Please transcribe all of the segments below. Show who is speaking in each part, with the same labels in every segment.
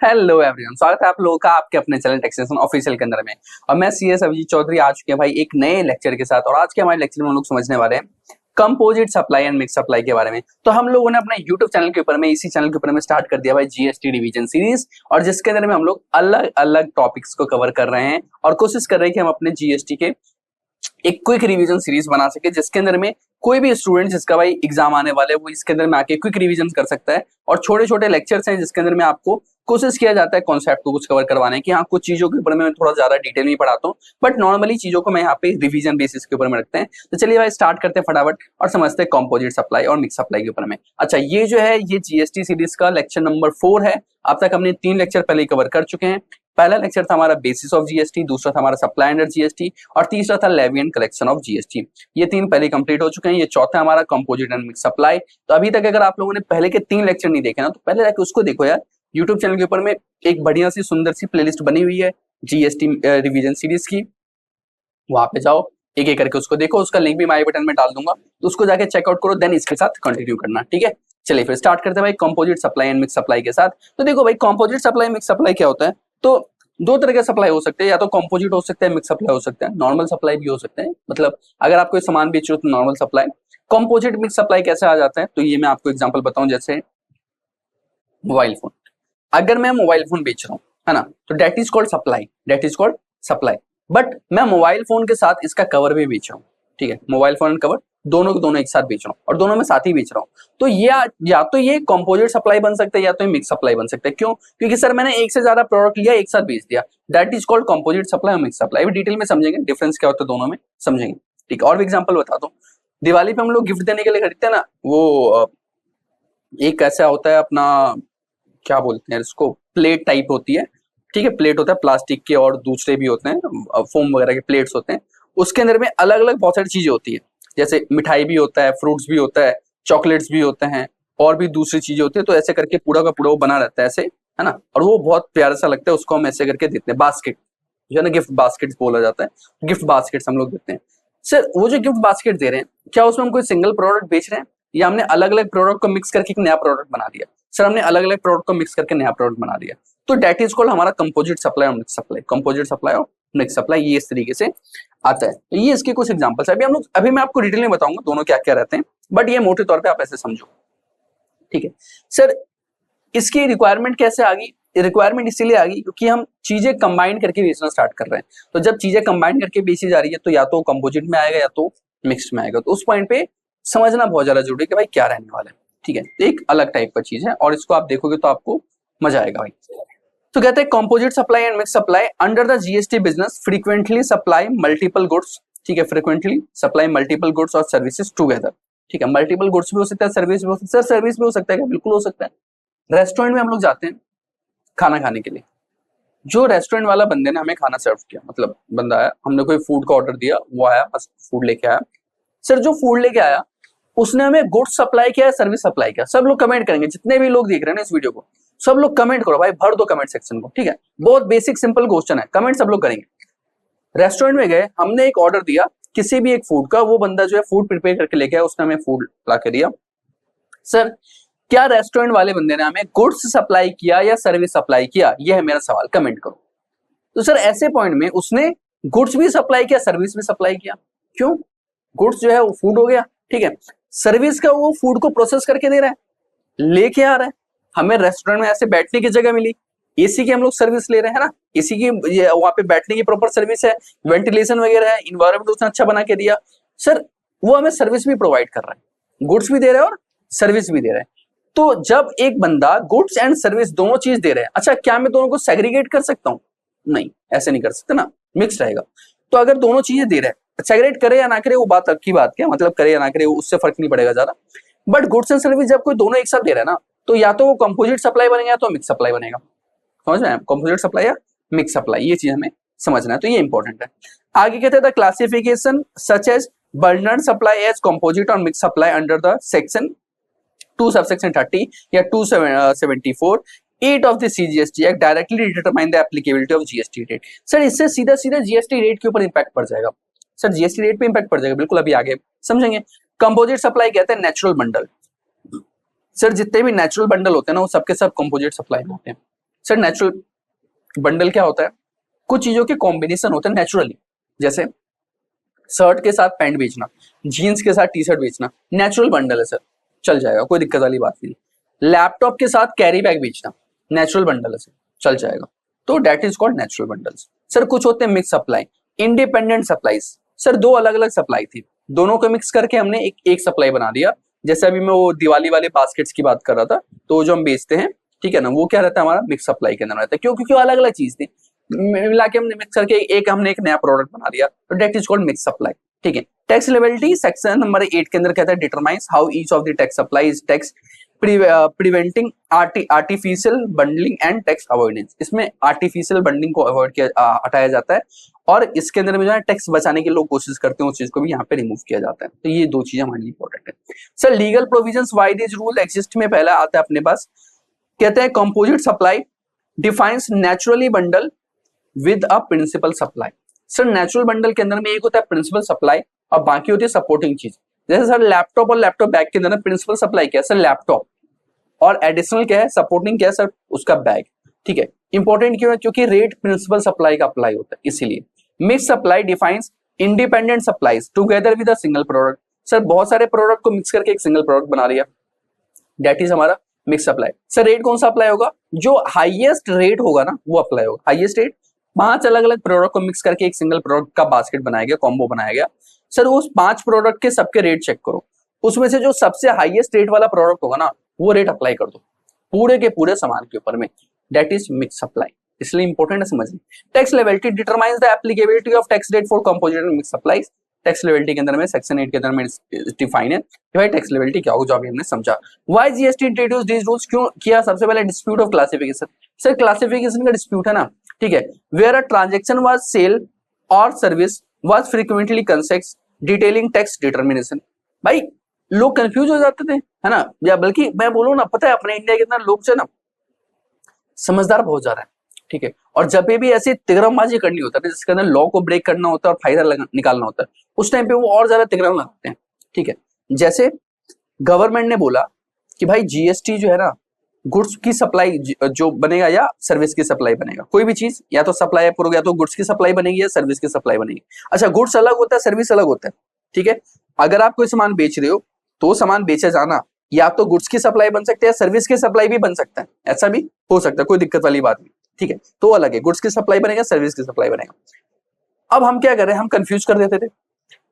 Speaker 1: Hello everyone, स्वागत है आप लोगों का आपके अपने चैनल टैक्सेशन ऑफिशियल के अंदर में। और मैं सीएस अभिजीत चौधरी आ चुके हैं भाई एक नए लेक्चर के साथ। और आज के हमारे लेक्चर में हम लोग समझने वाले हैं composite supply and mix supply के बारे में। तो हम लोगों ने अपना यूट्यूब चैनल के ऊपर में इसी चैनल के ऊपर में स्टार्ट कर दिया भाई जीएसटी रिवीजन सीरीज, और जिसके अंदर में हम लोग अलग अलग टॉपिक्स को कवर कर रहे हैं और कोशिश कर रहे हैं कि हम अपने जीएसटी के एक क्विक रिवीजन सीरीज बना सके, जिसके अंदर में कोई भी स्टूडेंट जिसका भाई एग्जाम आने वाले वो इसके अंदर में आके क्विक रिवीजन कर सकता है। और छोटे छोटे लेक्चर्स हैं जिसके अंदर में आपको कोशिश किया जाता है कॉन्सेप्ट को कुछ कवर करवाने की। हाँ, कुछ चीजों के ऊपर मैं थोड़ा ज्यादा डिटेल में पढ़ाता हूँ, बट नॉर्मली चीजों को मैं यहाँ पे रिवीजन बेसिस के ऊपर में रखते हैं। तो चलिए भाई स्टार्ट करते हैं फटाफट और समझते हैं कंपोजिट सप्लाई और मिक्स सप्लाई के ऊपर में। अच्छा, ये जो है ये जीएसटी सीरीज का लेक्चर नंबर 4 है। अब तक हमने 3 लेक्चर पहले कवर कर चुके हैं। पहला लेक्चर था हमारा बेसिस ऑफ जीएसटी, दूसरा था हमारा सप्लाई अंडर जीएसटी, और तीसरा था levy and collection of GST. ये 3 पहले कंप्लीट हो चुके हैं। ये चौथा हमारा कंपोजिट एंड मिक्स सप्लाई। तो अभी तक अगर आप लोगों ने पहले के 3 लेक्चर नहीं देखे ना, तो पहले जाके उसको देखो यार। यूट्यूब चैनल के ऊपर में एक बढ़िया सी सुंदर सी प्लेलिस्ट बनी हुई है जीएसटी रिवीजन सीरीज की, वहां पे जाओ एक एक करके उसको देखो। उसका लिंक भी मैं आई बटन में डाल दूंगा, तो उसको जाके चेकआउट करो, देन इसके साथ कंटिन्यू करना, ठीक है। चलिए फिर स्टार्ट करते हैं भाई composite supply and mix supply के साथ। तो देखो भाई कंपोजिट सप्लाई मिक्स सप्लाई क्या होता है। तो दो तरह के सप्लाई हो सकते हैं, या तो कंपोजिट हो सकता है, मिक्स सप्लाई हो सकता है, नॉर्मल सप्लाई भी हो सकते हैं। मतलब अगर आप कोई सामान बेच रहे हो तो normal supply. Composite mix supply कैसे आ जाता है, तो ये मैं आपको एग्जांपल बताऊं। जैसे मोबाइल फोन, अगर मैं मोबाइल फोन बेच रहा हूँ, है ना, तो that is called supply, that is called supply. But मैं मोबाइल फोन के साथ इसका कवर भी बेच रहा हूँ, ठीक है, मोबाइल फोन एंड कवर दोनों के दोनों एक साथ बेच रहा हूँ और दोनों में साथ ही बेच रहा हूँ। तो या तो ये कंपोजिट सप्लाई बन सकता है, या तो ये मिक्स सप्लाई बन सकता है। क्यों? क्योंकि सर मैंने एक से ज्यादा प्रोडक्ट लिया, एक साथ बेच दिया, that is called composite supply और मिक्स सप्लाई। डिटेल में समझेंगे डिफरेंस क्या होता है दोनों में, समझेंगे, ठीक है। और भी एग्जाम्पल बता दो। दिवाली पे हम लोग गिफ्ट देने के लिए खरीदते हैं ना, वो एक ऐसा होता है अपना, क्या बोलते हैं इसको, प्लेट टाइप होती है, ठीक है, प्लेट होता है प्लास्टिक के, और दूसरे भी होते हैं फोम वगैरह के प्लेट्स होते हैं। उसके अंदर में अलग अलग बहुत सारी चीजें होती है, जैसे मिठाई भी होता है, फ्रूट्स भी होता है, चॉकलेट्स भी होते हैं, और भी दूसरी चीजें होती है। तो ऐसे करके पूरा का पूरा वो बना रहता है ऐसे, है ना, और वो बहुत प्यारा सा लगता है। उसको हम ऐसे करके देते हैं, बास्केट जो है ना, गिफ्ट बास्केट बोला जाता है, गिफ्ट बास्केट हम लोग देते हैं। सर वो जो गिफ्ट बास्केट दे रहे हैं, क्या उसमें हम कोई सिंगल प्रोडक्ट बेच रहे हैं, या हमने अलग अलग प्रोडक्ट को मिक्स करके एक नया प्रोडक्ट बना दिया? सर हमने अलग अलग प्रोडक्ट को मिक्स करके नया प्रोडक्ट बना दिया। तो डेट इज कॉल्ड हमारा कंपोजिट सप्लाई और मिक्स सप्लाई, कंपोजिट सप्लाई और मिक्स सप्लाई, ये इस तरीके से आता है। तो ये इसके कुछ एग्जांपल्स है। अभी मैं आपको डिटेल में बताऊंगा दोनों क्या क्या रहते हैं, बट ये मोटे तौर पे आप ऐसे समझो, ठीक है। सर इसकी रिक्वायरमेंट कैसे आ गई? रिक्वायरमेंट इसीलिए आ गई क्योंकि हम चीजें कंबाइन करके बेचना स्टार्ट कर रहे हैं। तो जब चीजें कंबाइन करके बेची जा रही है, तो या तो कंपोजिट में आएगा या तो मिक्स्ड में आएगा। तो उस पॉइंट पे समझना बहुत ज्यादा जरूरी है कि भाई क्या रहने वाला है, ठीक है। तो एक अलग टाइप का चीज है, और इसको आप देखोगे तो आपको मजा आएगा भाई। तो कहते हैं composite supply and mix supply under the GST business frequently supply multiple goods, ठीक है, फ्रीक्वेंटली सप्लाई मल्टीपल गुड्स और सर्विसेज टुगेदर, ठीक है। मल्टीपल गुड्स भी हो सकता है, सर्विस भी हो सकता है। सर सर्विस भी हो सकता है क्या? बिल्कुल हो सकता है। रेस्टोरेंट में हम लोग जाते हैं खाना खाने के लिए, जो रेस्टोरेंट वाला बंदे ने हमें खाना सर्व किया, मतलब बंदा आया, हमने कोई फूड का ऑर्डर दिया, वो आया बस फूड लेके आया। सर जो फूड लेके आया उसने हमें गुड्स सप्लाई किया, सर्विस सप्लाई किया? सब लोग कमेंट करेंगे, जितने भी लोग देख रहे हैं ना इस वीडियो को, सब लोग कमेंट करो भाई, भर दो कमेंट सेक्शन को, ठीक है। बहुत बेसिक सिंपल क्वेश्चन है, कमेंट सब लोग करेंगे। रेस्टोरेंट में गए, हमने एक ऑर्डर दिया किसी भी एक फूड का, वो बंदा जो है फूड प्रिपेयर करके लेके आया, उसने हमें फूड ला के दिया। सर क्या रेस्टोरेंट वाले बंदे ने हमें गुड्स सप्लाई किया या सर्विस सप्लाई किया? यह है मेरा सवाल, कमेंट करो। तो सर ऐसे पॉइंट में उसने गुड्स भी सप्लाई किया, सर्विस भी सप्लाई किया। क्यों? गुड्स जो है वो फूड हो गया, ठीक है, सर्विस का वो फूड को प्रोसेस करके दे रहा है, लेके आ रहा है। हमें रेस्टोरेंट में ऐसे बैठने की जगह मिली, एसी की हम लोग सर्विस ले रहे हैं ना, एसी की वहां पे बैठने की प्रॉपर सर्विस है, वेंटिलेशन वगैरह है, इन्वायरमेंट उसने अच्छा बना के दिया। सर वो हमें सर्विस भी प्रोवाइड कर रहा है, गुड्स भी दे रहा है और सर्विस भी दे रहा है। तो जब एक बंदा गुड्स एंड सर्विस दोनों चीज दे रहे हैं, अच्छा क्या मैं दोनों को सेग्रीगेट कर सकता हूँ? नहीं, ऐसे नहीं कर सकते ना, मिक्स रहेगा। तो अगर दोनों चीजें दे रहे हैं, सेग्रीगेट करे या ना करे वो बात की बात, क्या मतलब करे या ना करे उससे फर्क नहीं पड़ेगा ज्यादा। बट गुड्स एंड सर्विस जब कोई दोनों एक साथ दे रहा है ना, तो या तो वो कंपोजिट सप्लाई बनेगा या तो मिक्स सप्लाई बनेगा। समझ रहे हैं? कंपोजिट सप्लाई या मिक्स सप्लाई, ये चीज हमें समझना है, तो ये इंपॉर्टेंट है। आगे कहते हैं the classification such as burner supply as composite और mix supply under the section 2 subsection 30 या 274 8 of the CGST act directly determine the applicability of GST rate. Sir इससे सीधा सीधा जीएसटी रेट के ऊपर इंपैक्ट पड़ जाएगा। सर जीएसटी रेट पे इंपैक्ट पड़ जाएगा, बिल्कुल, अभी आगे समझेंगे। कंपोजिट सप्लाई कहते हैं नेचुरल बंडल। सर जितने भी नेचुरल बंडल होते हैं ना, वो सबके सब कंपोजिट सप्लाई में होते हैं। सर नेचुरल बंडल क्या होता है, कुछ चीजों के कॉम्बिनेशन होते हैं नेचुरली, जैसे शर्ट के साथ पैंट बेचना, जीन्स के साथ टी शर्ट बेचना, नेचुरल बंडल है सर, चल जाएगा, कोई दिक्कत वाली बात नहीं। लैपटॉप के साथ कैरी बैग बेचना, नेचुरल बंडल है सर, चल जाएगा, तो that is called natural bundles. Sir कुछ होते हैं mix supply, independent supplies, sir दो अलग अलग सप्लाई थी, दोनों को मिक्स करके हमने एक सप्लाई बना दिया। जैसे अभी मैं वो दिवाली वाले बास्केट्स की बात कर रहा था, तो जो हम बेचते हैं, ठीक है ना, वो क्या रहता है हमारा मिक्स सप्लाई के अंदर रहता है, क्यों, क्योंकि अलग अलग चीज थी, मिला के हमने मिक्स करके हमने एक नया प्रोडक्ट बना दिया, तो that is called mix supply. ठीक है, टैक्स लेबिलिटी सेक्शन नंबर 8 के अंदर कहता है determines how each of the tax supply is tax preventing artificial bundling and tax avoidance. इसमें आर्टिफिशियल बंडलिंग को अवॉइड किया हटाया जाता है, और इसके अंदर में जो है टैक्स बचाने की लोग कोशिश करते हैं, उस चीज को भी यहाँ पे रिमूव किया जाता है। तो ये दो चीजें हमारे लिए इंपॉर्टेंट है। Sir legal provisions why this rule exist में पहला आता है अपने पास, कहते हैं composite supply defines naturally bundle with a principal supply. Sir natural bundle के अंदर में एक होता है प्रिंसिपल सप्लाई और बाकी होती है सपोर्टिंग चीज। जैसे सर लैपटॉप और लैपटॉप बैग के अंदर प्रिंसिपल सप्लाई क्या है सर, लैपटॉप, और एडिशनल क्या है, सपोर्टिंग क्या है सर, उसका बैग। ठीक है, इंपॉर्टेंट क्यों है, क्योंकि रेट प्रिंसिपल सप्लाई का अप्लाई होता है, इसीलिए। Mix supply defines independent supplies together with a single product. Sir बहुत सारे प्रोडक्ट को मिक्स करके एक सिंगल प्रोडक्ट बना लिया, दैट इज हमारा मिक्स सप्लाई। सर रेट कौन सा अप्लाई होगा, जो हाईएस्ट रेट होगा ना वो अप्लाई होगा, हाईएस्ट रेट। 5 अलग अलग प्रोडक्ट को मिक्स करके एक सिंगल प्रोडक्ट का बास्केट बनाया गया, कॉम्बो बनाया गया। सर उस 5 प्रोडक्ट के सबके रेट चेक करो, उसमें से जो सबसे हाईएस्ट रेट वाला प्रोडक्ट होगा ना वो रेट अप्लाई कर दो पूरे के पूरे सामान के ऊपर में, दैट इज मिक्स सप्लाई। इसलिए इंपॉर्टेंट है समझना। Tax liability determines the applicability of tax rate for composite and mix supplies. Tax liability के अंदर में सेक्शन 8 के अंदर में डिफाइन है कि भाई टैक्स लेबिलिटी क्या होगा, जो अभी हमने समझा। Why GST introduce this rules, क्यों किया, सबसे पहले dispute of classification. Sir classification का डिस्प्यूट है ना, ठीक है, where a transaction was sale और सर्विस वाज फ्रीक्वेंटली कंसेक्स डिटेलिंग टैक्स डिटरमिनेशन। भाई लोग कंफ्यूज हो जाते थे, है ना, या बल्कि मैं बोलूं ना, पता है अपने इंडिया के अंदर लोग जो है ना समझदार बहुत जा रहा है, ठीक है, और जब भी ऐसी तिगड़मबाजी करनी होता है जिसके अंदर लॉ को ब्रेक करना होता है और फायदा निकालना होता है, उस टाइम पे वो और ज्यादा तिगड़म लगाते हैं। ठीक है, जैसे गवर्नमेंट ने बोला कि भाई जीएसटी जो है ना, गुड्स की सप्लाई जो बनेगा या सर्विस की सप्लाई बनेगा, कोई भी चीज या तो सप्लाई अप्रूव, या तो गुड्स की सप्लाई बनेगी या सर्विस की सप्लाई बनेगी। अच्छा गुड्स अलग होता है, सर्विस अलग होता है, ठीक है, अगर आप कोई सामान बेच रहे हो तो सामान बेचा जाना या तो गुड्स की सप्लाई बन सकती है, सर्विस की सप्लाई भी बन सकता है, ऐसा भी हो सकता है, कोई दिक्कत वाली बात नहीं। ठीक है, तो अलग है, गुड्स की सप्लाई बनेगा, सर्विस की सप्लाई बनेगा। अब हम क्या कर रहे हैं, हम कंफ्यूज कर देते थे,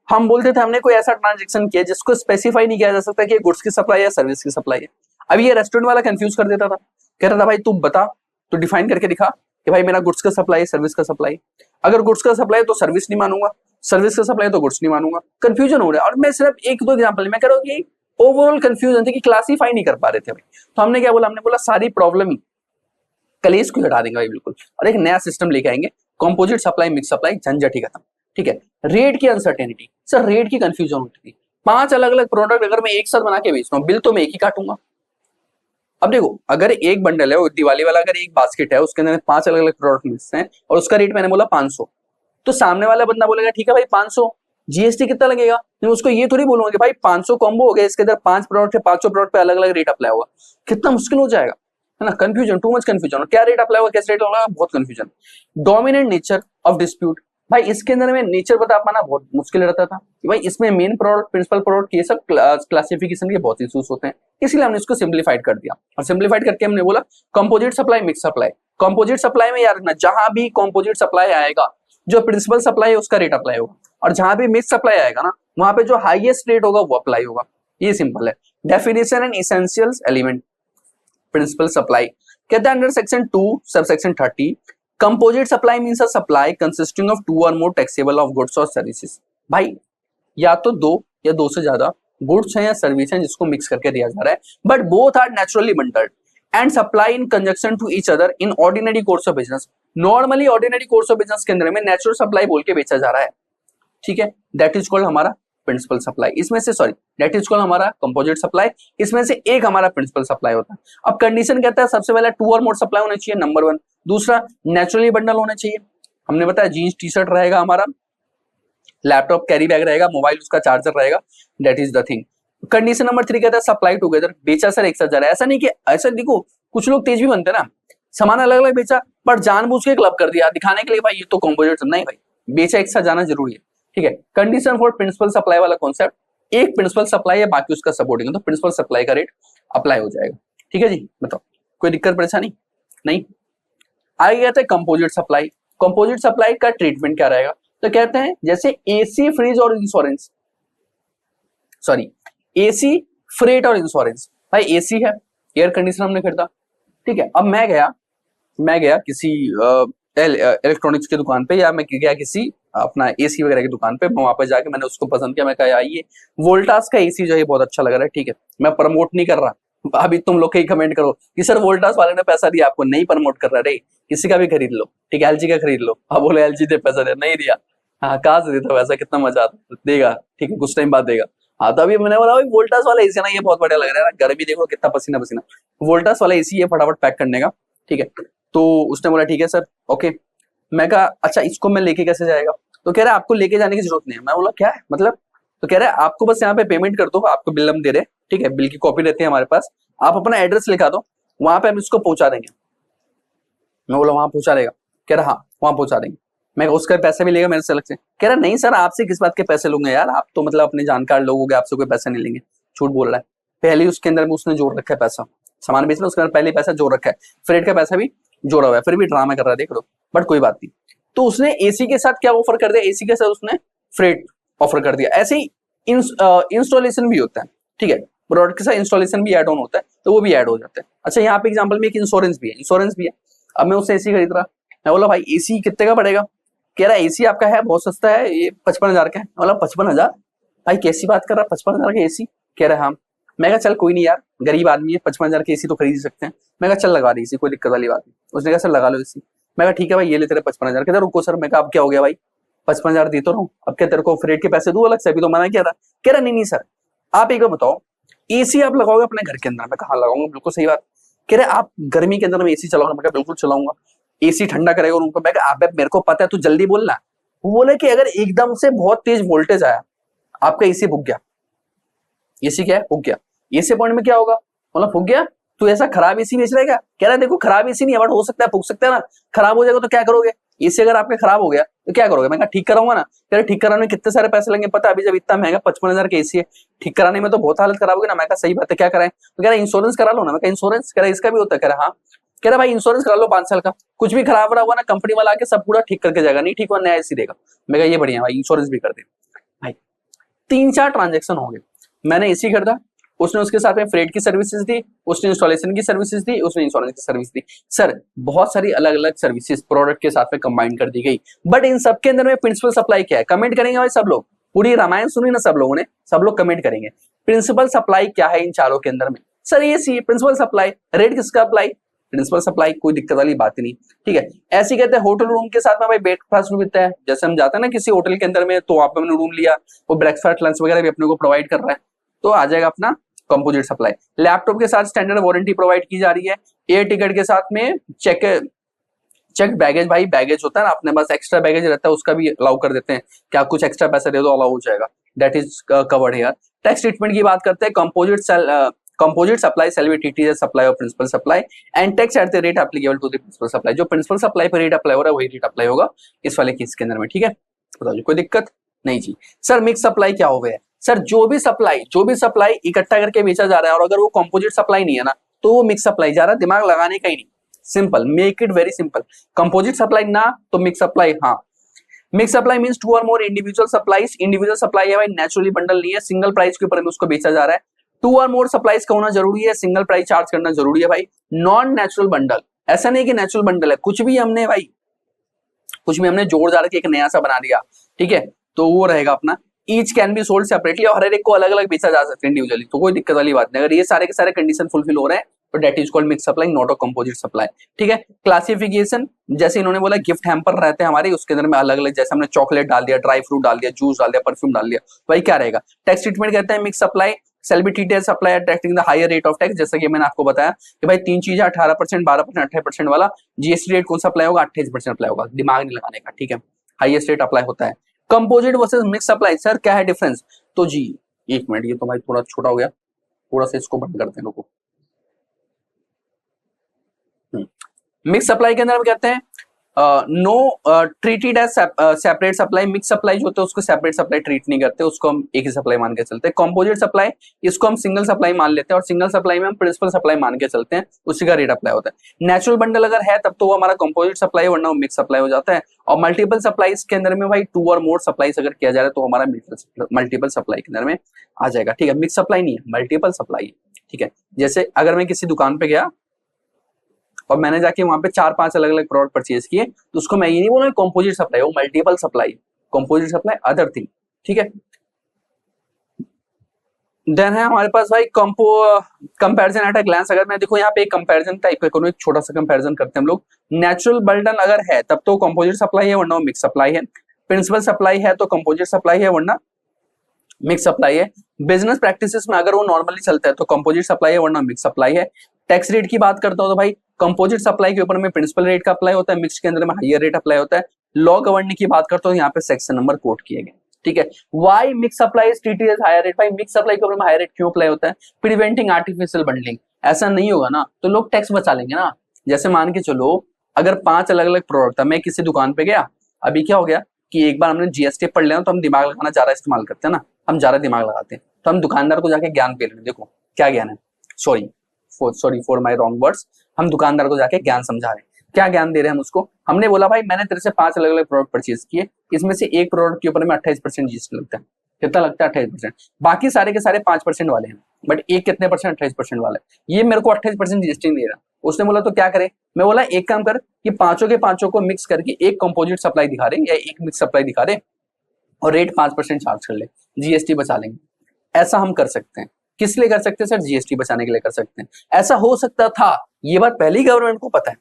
Speaker 1: हम बोलते थे हमने कोई ऐसा ट्रांजेक्शन किया जिसको स्पेसिफाई नहीं किया जा सकता कि गुड्स की सप्लाई है सर्विस की सप्लाई है। अब ये रेस्टोरेंट वाला कंफ्यूज कर देता था, कह रहा था भाई तू बता, तो डिफाइन करके दिखा कि भाई मेरा गुड्स का सप्लाई है, सर्विस का सप्लाई, अगर गुड्स का सप्लाई तो सर्विस नहीं मानूंगा, सर्विस का सप्लाई तो गुड्स नहीं मानूंगा। कंफ्यूजन हो रहा है, और मैं सिर्फ एक दो एग्जांपल मैं कह रहा हूँ कि ओवरऑल कंफ्यूजन थी कि क्लासीफाई नहीं कर पा रहे थे भाई। तो हमने क्या बोला, हमने बोला सारी प्रॉब्लम ही कलेश को हटा देंगे भाई बिल्कुल, और एक नया सिस्टम लेके आएंगे, कंपोजिट सप्लाई मिक्स सप्लाई, झंझट ही खत्म। ठीक है, रेट की अनसर्टेनिटी, सर रेट की कंफ्यूजन होती थी, 5 अलग अलग प्रोडक्ट अगर मैं एक साथ बना के बेच रहा हूँ, बिल तो मैं एक ही काटूंगा। अब देखो अगर एक बंडल है, दिवाली वाला अगर एक बास्केट है, उसके अंदर 5 अलग अलग प्रोडक्ट मिलते हैं और उसका रेट मैंने बोला 500, तो सामने वाला बंदा बोलेगा ठीक है भाई 500, जीएसटी कितना लगेगा, मैं उसको ये थोड़ी बोलूंगा कि भाई 500 कॉम्बो हो गया, इसके अंदर 5 प्रोडक्ट है, 500 प्रोडक्ट पे अलग अलग रेट अप्लाई होगा, कितना मुश्किल हो जाएगा, है ना, कंफ्यूजन, टू मच कंफ्यूजन, और क्या रेट अप्लाई होगा, कैसे रेट होगा, बहुत confusion. Dominant nature of dispute, भाई इसके अंदर में नेचर बता पाना बहुत मुश्किल रहता था कि भाई इसमें मेन प्रोडक्ट प्रिंसिपल प्रोडक्ट ये सब क्लासिफिकेशन के बहुत इश्यूज होते हैं, इसलिए हमने इसको सिंप्लीफाइड कर दिया, और सिंप्लीफाइड करके हमने बोला composite supply mix supply. Composite supply में यार ना, जहां भी कंपोजिट सप्लाई आएगा जो प्रिंसिपल सप्लाई है उसका रेट अप्लाई होगा, और जहां भी मिक्स सप्लाई आएगा ना वहां पे जो हाईएस्ट रेट होगा वो अप्लाई होगा, ये सिंपल है। Definition and essentials element principal supply, कहते हैं under section 2 subsection 30 composite supply means a supply consisting of 2 और मोर टैक्सेबल ऑफ गुड्स और सर्विसेज। भाई या तो 2 या 2 से ज्यादा गुड्स हैं या सर्विस हैं जिसको मिक्स करके दिया जा रहा है, but both are naturally bundled and supply in conjunction to each other in ordinary course of business. Normally ordinary course of business के अंदर में नेचुरल सप्लाई बोल के बेचा जा रहा है, ठीक है, दैट इज कॉल्ड हमारा प्रिंसिपल सप्लाई। इसमें से सॉरी दैट इज कॉल्ड हमारा कंपोजिट सप्लाई, इसमें से एक हमारा प्रिंसिपल सप्लाई होता है। अब कंडीशन कहता है सबसे पहले 2 और मोर सप्लाई होना चाहिए, नंबर 1, दूसरा नेचुरली बंडल होना चाहिए, हमने बताया जीन्स टी शर्ट रहेगा हमारा, लैपटॉप कैरी बैग रहेगा, मोबाइल उसका चार्जर रहेगा, that is the thing. Condition number 3 कहता है सप्लाई टुगेदर, बेचा सर एक साथ जा रहा है, ऐसा नहीं कि ऐसा देखो कुछ लोग तेज भी बनते हैं ना, सामान अलग अलग बेचा, बट जानबूझ के क्लब कर दिया दिखाने के लिए भाई ये तो कंपोजिट नहीं भाई, बेचा एक साथ जाना जरूरी है। ठीक है, कंडीशन फॉर प्रिंसिपल सप्लाई वाला कॉन्सेप्ट, एक प्रिंसिपल सप्लाई है बाकी उसका सपोर्टिंग है, तो प्रिंसिपल सप्लाई का रेट अप्लाई हो जाएगा। ठीक है जी, बताओ कोई दिक्कत परेशानी नहीं। आगे कहते हैं कंपोजिट सप्लाई। कंपोजिट सप्लाई का ट्रीटमेंट क्या रहेगा, तो कहते हैं जैसे एसी फ्रीज और इंश्योरेंस, सॉरी एसी फ्रेट और इंश्योरेंस। भाई एसी है, एयर कंडीशनर हमने खरीदा, ठीक है, अब मैं गया किसी इलेक्ट्रॉनिक्स की दुकान पे, या मैं गया किसी अपना एसी वगैरह की दुकान पे, मैं वहां पे जाके मैंने उसको पसंद किया, मैं कहा यार ये वोल्टास का एसी जो है बहुत अच्छा लग रहा है। ठीक है, मैं प्रमोट नहीं कर रहा, अभी तुम लोग ही कमेंट करो कि सर वोल्टास वाले ने पैसा दिया आपको, नहीं प्रमोट कर रहा रे, किसी का भी खरीद लो, ठीक है, एलजी का खरीद लो। अब बोले एलजी दे पैसा, दे नहीं दिया, हाँ कहाँ से देता पैसा, कितना मजा आता देगा, ठीक है कुछ टाइम बाद देगा। हाँ तो अभी मैंने बोला भाई वोल्टास वाला एसी ना ये बहुत बढ़िया लग रहा है ना, घर भी देखो कितना पसीना पसीना, वोल्टास वाला एसी है फटाफट पैक करने का। ठीक है, तो उसने बोला ठीक है सर ओके। मैं कहा अच्छा इसको मैं लेके कैसे जाएगा, तो कह रहा है आपको लेके जाने की जरूरत नहीं है। मैं बोला क्या है मतलब, तो कह रहा है आपको बस यहाँ पे पेमेंट कर दो, आपको बिल हम दे रहे हैं, ठीक है, बिल की कॉपी रहती है हमारे पास, आप अपना एड्रेस लिखा दो, वहां पे हम इसको पहुंचा देंगे। मैं बोला वहां पहुंचा देगा, कह रहा हाँ वहां पहुंचा देंगे। मैं उसका पैसे भी लेगा मेरे से अलग से, कह रहा नहीं सर आपसे किस बात के पैसे लूंगा यार, आप तो मतलब अपने जानकार लोग हो गए, आपसे कोई पैसे नहीं लेंगे, झूठ बोल रहा है। पहले ही उसके अंदर में उसने जोड़ रखा है पैसा, सामान बेचना उसके अंदर पहले ही पैसा जोड़ रखा है, फ्रेट का पैसा भी जोड़ा हुआ है, फिर भी ड्रामा कर रहा है देख लो, बट कोई बात नहीं। तो उसने एसी के साथ क्या ऑफर कर दिया, एसी के साथ उसने फ्रेट ऑफर कर दिया। ऐसे ही इंस्टॉलेशन भी होता है, ठीक है, प्रोडक्ट के साथ इंस्टॉलेशन भी ऐड ऑन होता है, तो वो भी ऐड हो जाता है। अच्छा यहाँ पे एग्जांपल में एक इंश्योरेंस भी है, इंश्योरेंस भी है। अब मैं उससे एसी खरीद रहा, मैं बोला भाई एसी कितने का पड़ेगा, कह रहा एसी आपका है बहुत सस्ता है, ये 55,000 का है। बोला 55,000, भाई कैसी बात कर रहा, 55,000 का एसी, कह रहा हाँ। मैं कहा चल कोई नहीं यार, गरीब आदमी है, 55,000 के एसी तो खरीद ही सकते हैं। मैं कहा चल लगा दे एसी, कोई दिक्कत वाली बात नहीं। उसने कहा सर लगा लो एसी। मैं कहा ठीक है भाई ये ले तेरे 55,000। कहता रुको सर, मैं कहा अब क्या हो गया भाई, 55,000 दे तो रहा हूँ, अब क्या तेरे को फ्रेट के पैसे दूं अलग से, अभी तो मना किया था। कह रहा नहीं नहीं सर, आप एक बार बताओ एसी आप लगाओगे अपने घर के अंदर, मैं कहा लगाऊंगा, बिल्कुल सही बात। कह रहे आप गर्मी के अंदर में एसी चलाओगे, मैं कहा बिल्कुल चलाऊंगा, एसी ठंडा करेगा रूम को। मैं कहा आप मेरे को पता है तू जल्दी बोलना। वो बोले कि अगर एकदम से बहुत तेज वोल्टेज आया, आपका एसी फूक गया, एसी क्या है फूक गया, एसी पॉइंट में क्या होगा, बोला फूक गया, तू ऐसा खराब एसी बेच रहा है क्या। कह रहा है देखो खराब एसी नहीं है, बट हो सकता है फूक सकता है ना, खराब हो जाएगा तो क्या करोगे, एसी अगर आपके खराब हो गया तो क्या करोगे। मैं कहा ठीक कराऊंगा ना। कह रहे ठीक कराने में कितने सारे पैसे लगेंगे पता, अभी जब इतना महंगा 55,000 का एसी है, ठीक कराने में तो बहुत हालत खराब होगी ना। मैं कहा सही बात है, क्या कराएं, तो कह रहा इंश्योरेंस करा लो ना। मैं कहा इंश्योरेंस, कह रहा इसका भी होता है, कह रहा हाँ। कह रहा भाई इंश्योरेंस करा लो 5 साल का, कुछ भी खराब रहा हुआ ना कंपनी वाला आके सब पूरा ठीक करके जाएगा, नहीं ठीक हुआ नया एसी देगा। मैं कहा ये बढ़िया भाई, इंश्योरेंस भी कर दे भाई। 3-4 ट्रांजेक्शन हो गए, मैंने एसी खरीदा, उसने उसके साथ में फ्रेट की सर्विसेज दी, उसने इंस्टॉलेशन की सर्विसेज दी, उसने इंश्योरेंस की सर्विस दी। सर बहुत सारी अलग अलग सर्विसेज प्रोडक्ट के साथ में कंबाइन कर दी गई, बट इन सब के अंदर में प्रिंसिपल सप्लाई क्या है, कमेंट करेंगे भाई सब लोग, पूरी रामायण सुनी ना सब लोगों ने, सब लोग कमेंट करेंगे प्रिंसिपल सप्लाई क्या है इन चारों के अंदर में। सर ये सी प्रिंसिपल सप्लाई, रेट किसका अप्लाई, प्रिंसिपल सप्लाई, कोई दिक्कत वाली बात ही नहीं। ठीक है, ऐसे कहते हैं होटल रूम के साथ में भाई ब्रेकफास्ट भी मिलता है, जैसे हम जाते हैं ना किसी होटल के अंदर में, तो वहां पे हमने रूम लिया, वो ब्रेकफास्ट लंच वगैरह भी अपने को प्रोवाइड कर रहा है, तो आ जाएगा अपना कंपोजिट सप्लाई। लैपटॉप के साथ स्टैंडर्ड वारंटी प्रोवाइड की जा रही है। एयर टिकट के साथ में चेक बैगेज, भाई बैगेज होता है ना अपने पास, एक्स्ट्रा बैगेज रहता है उसका भी अलाउ कर देते हैं, क्या कुछ एक्स्ट्रा पैसे दे दो अलाउ हो जाएगा, that is covered here. Tax treatment की बात करते हैं, composite supply shall be treated as supply of principal supply and tax at the rate applicable to the principal supply। जो प्रिंसिपल सप्लाई पर रेट अप्लाई हो रहा है वही रेट अप्लाई होगा इस वाले केस के अंदर में। ठीक है, बताओ जी कोई दिक्कत नहीं जी। सर मिक्स सप्लाई क्या हो गया, सर जो भी सप्लाई इकट्ठा करके बेचा जा रहा है और अगर वो कंपोजिट सप्लाई नहीं है ना तो वो मिक्स सप्लाई जा रहा है, दिमाग लगाने का ही नहीं, simple, make it very simple. Composite supply ना तो मिक्स सप्लाई हाँ। मिक्स सप्लाई मींस 2 और more individual supplies, individual supply है भाई, नेचुरली बंडल नहीं है, सिंगल प्राइस के ऊपर में उसको बेचा जा रहा है। 2 और मोर सप्लाईज का होना जरूरी है, सिंगल प्राइस चार्ज करना जरूरी है भाई। नॉन नेचुरल बंडल, ऐसा नहीं कि नेचुरल बंडल है, कुछ भी हमने जोड़ जाड़ के एक नया सा बना दिया, ठीक है, तो वो रहेगा अपना each can be sold separately, और हर एक को अलग अलग बेचा जा सकता है इंडिविजुअली, तो कोई दिक्कत वाली बात नहीं। अगर ये सारे के सारे कंडीशन फुलफिल हो रहे हैं तो that is called mix supply, not a composite supply. ठीक है, क्लासिफिकेशन जैसे इन्होंने बोला गिफ्ट हैम्पर रहते हैं हमारे, उसके अंदर में अलग अलग, जैसे हमने चॉकलेट डाल दिया, ड्राई फ्रूट डाल दिया, जूस डाल दिया, परफ्यूम डाल दिया, वही क्या रहेगा। टैक्स ट्रीटमेंट कहते हैं mix supply shall be treated as supply attracting the higher rate of tax। जैसा कि मैंने आपको बताया कि भाई 3 चीजें 18%, 12%, 28% वाला जीएसटी रेट कौन सा अप्लाई होगा, 28% अप्लाई होगा, दिमाग नहीं लगाने का। ठीक है, हाईएस्ट रेट अप्लाई होता है। Composite versus mix supply, sir क्या है डिफरेंस, तो जी एक मिनट, ये तो भाई थोड़ा छोटा हो गया, थोड़ा सा इसको बंद करते हैं लोगों। मिक्स सप्लाई के अंदर हम कहते हैं no treated as separate supply. Mix supply जो होता है उसको सेपरेट सप्लाई ट्रीट नहीं करते, उसको हम एक ही सप्लाई मान के चलते हैं। कंपोजिट सप्लाई, इसको हम सिंगल सप्लाई मान लेते हैं और सिंगल सप्लाई में हम प्रिंसिपल सप्लाई मान के चलते हैं, उसी का रेट अप्लाई होता है। नेचुरल बंडल अगर है तब तो वो हमारा कंपोजिट सप्लाई, वरना वो मिक्स सप्लाई हो जाता है। और मल्टीपल सप्लाईज के अंदर में भाई 2 और मोर सप्लाईज अगर किया जा रहा है तो हमारा मल्टीपल सप्लाई के अंदर में आ जाएगा। ठीक है, मिक्स सप्लाई नहीं है, मल्टीपल सप्लाई है। ठीक है, जैसे अगर मैं किसी दुकान पे गया और मैंने जाके वहां पे 4-5 अलग अलग प्रोडक्ट परचेज किए तो उसको मैं ये नहीं बोलूंगा कंपोजिट सप्लाई, वो multiple supply, composite supply other thing. ठीक है, देन है हमारे पास भाई कंपैरिजन एट अ ग्लांस। अगर मैं देखो यहाँ पे एक कंपैरिजन टाइप का करूँ, एक छोटा सा कंपैरिजन करते हैं हम लोग। नेचुरल बंडल अगर है तब तो कंपोजिट सप्लाई है, वरना मिक्स सप्लाई है। प्रिंसिपल सप्लाई है तो कंपोजिट सप्लाई है, वरना मिक्स सप्लाई है। बिजनेस प्रैक्टिसेस में अगर वो नॉर्मली चलता है तो कंपोजिट सप्लाई है, वरना मिक्स सप्लाई है। टैक्स रेट की बात करता हूं तो भाई कंपोजिट सप्लाई के ऊपर में प्रिंसिपल रेट का अप्लाई होता है, मिक्स के अंदर में हायर रेट अप्लाई होता है। लॉ गवर्निंग की बात करता हूं, यहाँ पे सेक्शन नंबर कोट किए गए। ठीक है, why mix supply is treated as higher rate. भाई मिक्स सप्लाई के ऊपर में हायर रेट क्यों अप्लाई होता है? Preventing artificial bundling. ऐसा नहीं होगा ना तो लोग टैक्स बचा लेंगे ना। जैसे मान के चलो अगर 5 अलग अलग प्रोडक्ट था, मैं किसी दुकान पे गया, अभी क्या हो गया कि एक बार हमने जीएसटी पढ़ लिया तो हम दिमाग लगाना ज्यादा इस्तेमाल करते हैं ना, हम ज्यादा दिमाग लगाते हैं, तो हम दुकानदार को जाके ज्ञान दे रहे हैं। देखो क्या ज्ञान है, sorry for my wrong words, हम दुकानदार को जाके ज्ञान समझा रहे हैं। क्या ज्ञान दे रहे हैं हम उसको? हमने बोला भाई मैंने तेरे से 5 अलग अलग प्रोडक्ट परचेज किए, इसमें से एक प्रोडक्ट के ऊपर में 28% जीएसटी लगता है। कितना लगता है? 28%। बाकी सारे के सारे 5% वाले हैं, बट एक कितने परसेंट? 28% वाला है। ये मेरे को 28% जीएसटी नहीं दे रहा। उसने बोला तो क्या करे? मैं बोला एक काम कर कि पांचों के पांचों को मिक्स करके एक कंपोजिट सप्लाई दिखा रहे या एक मिक्स सप्लाई दिखा रहे और रेट 5% चार्ज कर ले, जीएसटी बचा लेंगे। ऐसा हम कर सकते हैं। किस लिए कर सकते हैं सर? जीएसटी बचाने के लिए कर सकते हैं। ऐसा हो सकता था, ये बात पहले ही गवर्नमेंट को पता है,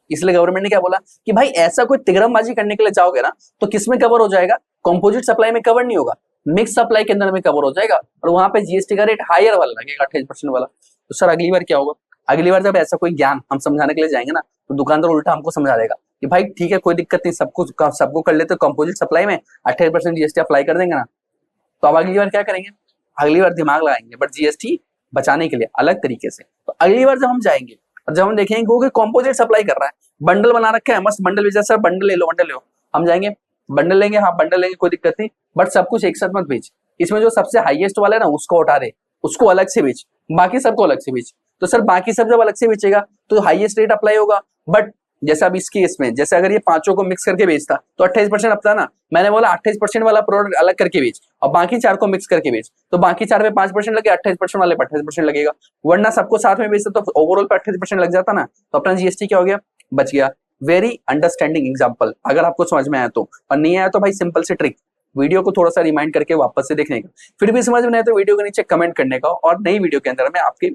Speaker 1: इसलिए गवर्नमेंट ने क्या बोला कि भाई ऐसा कोई तिगड़मबाजी करने के लिए जाओगे ना तो किसमें कवर हो जाएगा? कंपोजिट सप्लाई में कवर नहीं होगा, मिक्स सप्लाई के अंदर में कवर हो जाएगा और वहां पे जीएसटी का रेट हायर वाला लगेगा, 28% वाला। तो सर अगली बार क्या होगा? अगली बार जब ऐसा कोई ज्ञान हम समझाने के लिए जाएंगे ना तो दुकानदार उल्टा हमको समझा देगा कि भाई ठीक है कोई दिक्कत नहीं, सबको कर लेते कंपोजिट सप्लाई में 28% जीएसटी अप्लाई कर देंगे ना। तो अब अगली बार क्या करेंगे? अगली बार दिमाग लगाएंगे, बट जीएसटी बचाने के लिए अलग तरीके से। तो अगली बार जब हम जाएंगे और जब हम देखेंगे कि कंपोजिट सप्लाई कर रहा है, बंडल बना रखा है, मस्त बंडल बेचा, सर बंडल ले लो, हम जाएंगे बंडल लेंगे, हाँ बंडल लेंगे कोई दिक्कत नहीं, बट सब कुछ एक साथ मत बेच। इसमें जो सबसे हाईएस्ट वाला है ना उसको हटा दे, उसको अलग से बेच, बाकी सबको अलग से बेच। तो सर बाकी सब जब अलग से बेचेगा तो हाईएस्ट रेट अप्लाई होगा। बट जैसे अब इस केस में जैसे अगर ये पांचों को मिक्स करके बेचता तो 28% अपता ना, मैंने बोला 28% वाला प्रोडक्ट अलग करके बेच और बाकी 4 को मिक्स करके बेच, तो बाकी 4 पे 5% लगे, 28% वाले पे 28% लगेगा। वरना सबको साथ में बेचता तो ओवरऑल पे 28% लग जाता ना, तो अपना जीएसटी क्या हो गया? बच गया। वेरी अंडरस्टैंडिंग एग्जाम्पल, अगर आपको समझ में आया तो, और नहीं आया तो भाई सिंपल से ट्रिक, वीडियो को थोड़ा सा रिमाइंड करके वापस से देखने का, फिर भी समझ में आया तो वीडियो के नीचे कमेंट करने का, और नई वीडियो के अंदर में आपकी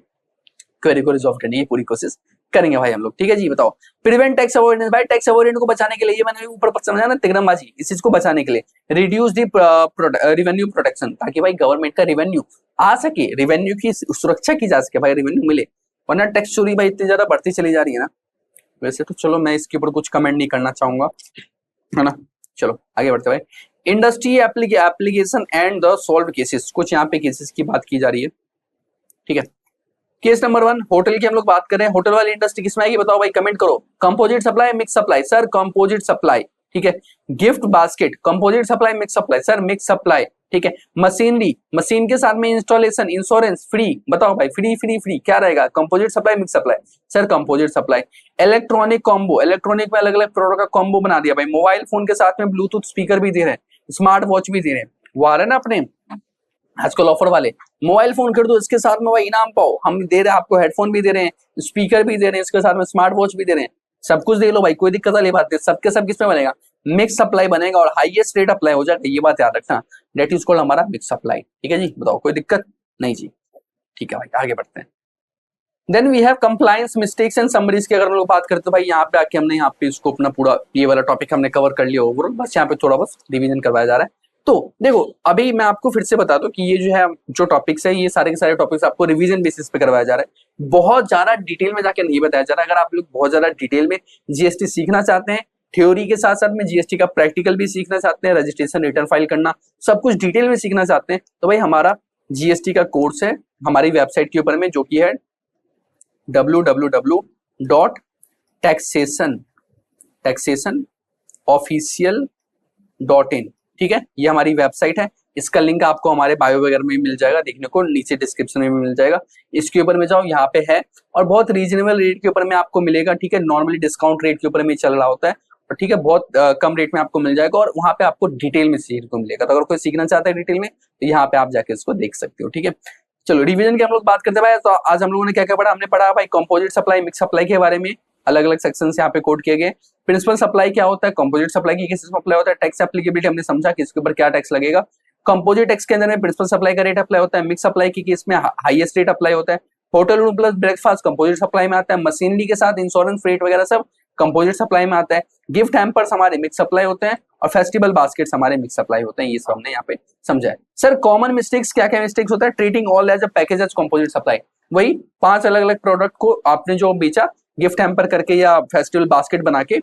Speaker 1: क्वेरी को रिजॉल्व करने की पूरी कोशिश करेंगे भाई हम लोग। ठीक है जी, बताओ प्रिवेंट टैक्स अवॉइडेंस। भाई टैक्स अवॉइडेंस को बचाने के लिए, ये मैंने ऊपर समझा ना तिगड़मबाजी, इस चीज को बचाने के लिए रिड्यूस दी रेवेन्यू प्रोटेक्शन, ताकि भाई गवर्नमेंट का रेवेन्यू आ सके, रेवेन्यू की सुरक्षा की जा सके, भाई रेवेन्यू मिले। वरना टैक्स चोरी भाई इतनी ज्यादा बढ़ती चली जा रही है ना। वैसे तो चलो मैं इसके ऊपर कुछ कमेंट नहीं करना चाहूंगा, है ना। चलो आगे बढ़ते भाई। Industry application and the solve cases, कुछ यहाँ पे केसेस की बात की जा रही है। ठीक है, केस नंबर 1 होटल की हम लोग बात करें। होटल वाली इंडस्ट्री किसमें आएगी बताओ भाई, कमेंट करो। Composite supply, mix supply? Sir composite supply. ठीक है, gift basket, composite supply, mix supply? Sir mix supply. ठीक है, मशीनरी, मशीन के साथ में इंस्टॉलेशन, इंश्योरेंस, फ्री, बताओ भाई फ्री फ्री फ्री क्या रहेगा? Composite supply, mix supply? Sir composite supply. Electronic combo, electronic में अलग अलग प्रोडक्ट का कॉम्बो बना दिया भाई, मोबाइल फोन के साथ में ब्लूटूथ स्पीकर भी दे रहे हैं, स्मार्ट वॉच भी दे रहे हैं, वो आ रहे हैं ना अपने आजकल ऑफर वाले, मोबाइल फोन कर दो इसके साथ में भाई इनाम पाओ, हम दे रहे हैं आपको, हेडफोन भी दे रहे हैं, स्पीकर भी दे रहे हैं, इसके साथ में स्मार्ट वॉच भी दे रहे हैं, सब कुछ दे लो भाई, कोई दिक्कत वाली बात नहीं। सबके सब किसमें बनेगा? मिक्स सप्लाई बनेगा और हाईएस्ट रेट अप्लाई हो जाएगा, ये बात याद रखना, डेट इज कॉल्ड हमारा मिक्स सप्लाई। ठीक है जी, बताओ कोई दिक्कत नहीं जी। ठीक है भाई आगे बढ़ते हैं। Then we have compliance mistakes and summaries की अगर हम लोग बात करते हैं भाई, यहाँ पे आके हमने यहाँ पे इसको अपना पूरा ये वाला टॉपिक हमने कवर कर लिया ओवरऑल, बस यहाँ पे थोड़ा बस रिवीजन करवाया जा रहा है। तो देखो अभी मैं आपको फिर से बता दूं कि ये जो है जो टॉपिक्स है, ये सारे के सारे टॉपिक्स आपको रिवीजन बेसिस पे करवाया जा रहा है, बहुत ज्यादा डिटेल में जाके नहीं बताया जा रहा है। अगर आप लोग बहुत ज्यादा डिटेल में जीएसटी सीखना चाहते हैं, थ्योरी के साथ साथ में जीएसटी का प्रैक्टिकल भी सीखना चाहते हैं, रजिस्ट्रेशन रिटर्न फाइल करना, सब कुछ डिटेल में सीखना चाहते हैं, तो भाई हमारा जीएसटी का कोर्स है हमारी वेबसाइट के ऊपर में, जो कि है www.sec टैक्सेशन official.in, ठीक है, ये हमारी वेबसाइट है। इसका लिंक आपको हमारे बायो वगैरह में मिल जाएगा, देखने को नीचे डिस्क्रिप्शन में मिल जाएगा। इसके ऊपर में जाओ, यहाँ पे है, और बहुत रीजनेबल रेट के ऊपर में आपको मिलेगा, ठीक है। नॉर्मली डिस्काउंट रेट के ऊपर में चल रहा होता है, और ठीक है, बहुत कम रेट में आपको मिल जाएगा, और वहाँ पे आपको डिटेल में सीखने को मिलेगा। तो अगर कोई सीखना चाहता है डिटेल में, तो यहाँ पे आप जाके इसको देख सकते हो, ठीक है। चलो रिवीजन की हम लोग बात करते हैं भाई। तो आज हम लोगों ने क्या क्या पढ़ा, हमने पढ़ा भाई कंपोजिट सप्लाई, मिक्स सप्लाई के बारे में, अलग अलग सेक्शन यहाँ पे कोड किए गए। प्रिंसिपल सप्लाई क्या होता है, कंपोजिट सप्लाई की केसेस में अप्लाई होता है। टैक्स एप्लीकेबिलिटी हमने समझा कि इसके ऊपर क्या टैक्स लगेगा। कंपोजिट टैक्स के अंदर में प्रिंसिपल सप्लाई का रेट अप्लाई होता है। मिक्स सप्लाई की केस में हाईएस्ट रेट अप्लाई होता है। Hotel room plus breakfast composite supply में आता है। मशीनरी के साथ इंश्योरेंस, फ्रेट वगैरह सब कंपोजिट सप्लाई में आता है। गिफ्ट हैम्पर्स हमारे मिक्स सप्लाई होते हैं, और फेस्टिवल बास्केट्स हमारे मिक्स सप्लाई होते हैं। ये सब हमने यहाँ पे समझा है। सर कॉमन मिस्टेक्स क्या क्या मिस्टेक्स होता है, treating all as a package as composite supply, वही 5 अलग अलग प्रोडक्ट को आपने जो बेचा गिफ्ट हैम्पर करके या फेस्टिवल बास्केट बना के,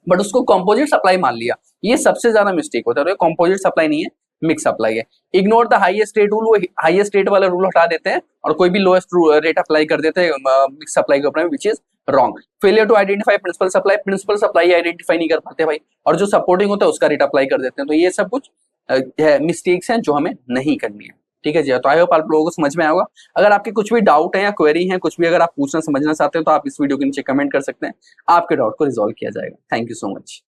Speaker 1: बट उसको कंपोजिट सप्लाई मान लिया, ये सबसे ज्यादा मिस्टेक होता है। तो कंपोजिट सप्लाई नहीं है, मिक्स सप्लाई है। Ignore the highest rate rule, वो हाईएस्ट रेट वाला रूल हटा देते हैं और कोई भी लोएस्ट रेट अप्लाई कर देते हैं मिक्स सप्लाई के ऊपर, which is wrong. Failure to identify principal supply, principal supply identify नहीं कर पाते भाई, और जो सपोर्टिंग होता है उसका रेट अप्लाई कर देते हैं। तो ये सब कुछ मिस्टेक्स हैं जो हमें नहीं करनी है, ठीक है जी। तो आई होप आप लोगों को समझ में आएगा। अगर आपके कुछ भी डाउट है या क्वेरी है, कुछ भी अगर आप पूछना समझना चाहते हो, तो आप इस वीडियो के नीचे कमेंट कर सकते हैं, आपके डाउट को रिजॉल्व किया जाएगा। Thank you so much.